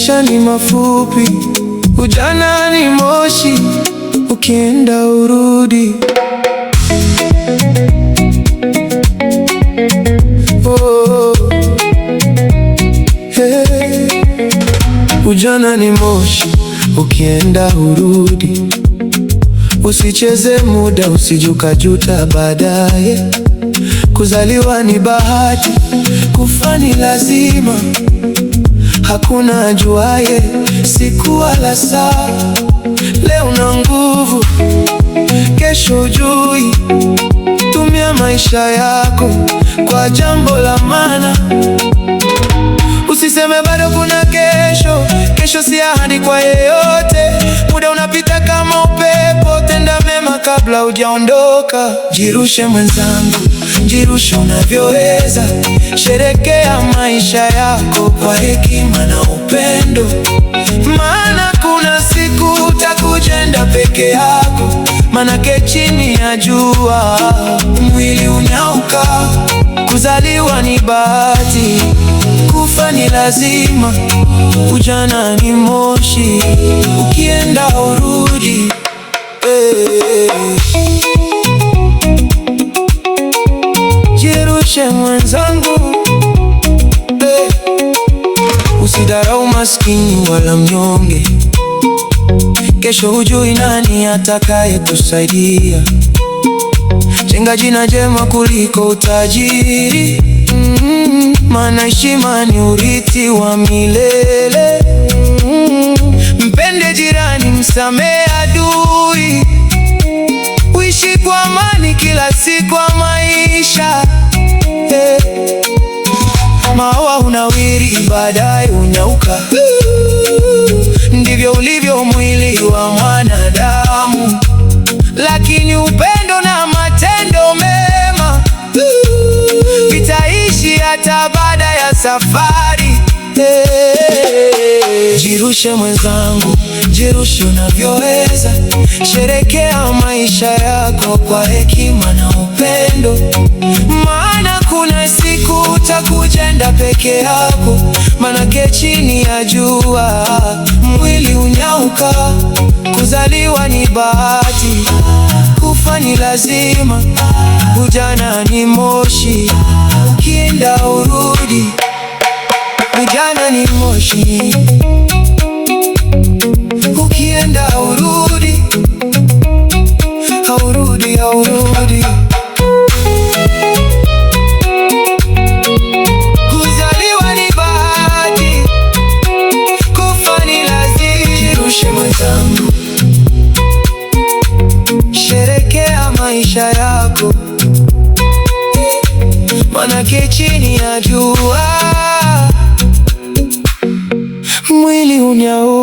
Maisha ni mafupi, ujana ni moshi, ukienda urudi. Oh, hey. Ujana ni moshi, ukienda urudi. Usicheze muda, usije ukajuta baadaye. Kuzaliwa ni bahati, kufa ni lazima. Hakuna ajuaye siku wala saa. Leo na nguvu, kesho hujui. Tumia maisha yako kwa jambo la maana. Usiseme bado kuna kesho, kesho si ahadi kwa yeyote. Muda unapita kama upepo, tenda mema kabla hujaondoka. Jirushe mwenzangu, jirushe unavyoweza. Sherekea maisha yako kwa hekima na upendo. Maana kuna siku utakujenda peke yako. Manake chini ya jua mwili unyauka. Kuzaliwa ni bahati, kufa ni lazima. Ujana ni moshi, ukienda urudi. Jirushe mwenzangu, usidharau maskini wala mnyonge. Kesho hujui nani atakaye kusaidia. Jenga jina jema kuliko utajiri. Maana heshima ni urithi wa milele. Mpende jirani, msamehe adui. Uishi kwa amani kila siku ya maisha. Maua hunawiri, baadaye hunyauka. Ndivyo ulivyo mwili wa mwanadamu. Lakini upendo na matendo mema vitaishi hata baada ya safari. Jirushe mwenzangu, jirushe unavyoweza. Sherekea maisha yako kwa hekima na upendo. Maana kuna siku utakujenda peke yako. Manake chini ya jua mwili unyauka. Kuzaliwa ni bahati, kufa ni lazima. Ujana ni moshi, ukienda urudi. Ujana ni moshi, ukienda urudi. Haurudi, haurudi. Kuzaliwa ni bahati, kufa ni lazima. Jirushe mwenzangu, sherekea maisha yako. Manake chini ya jua mwili unyauka.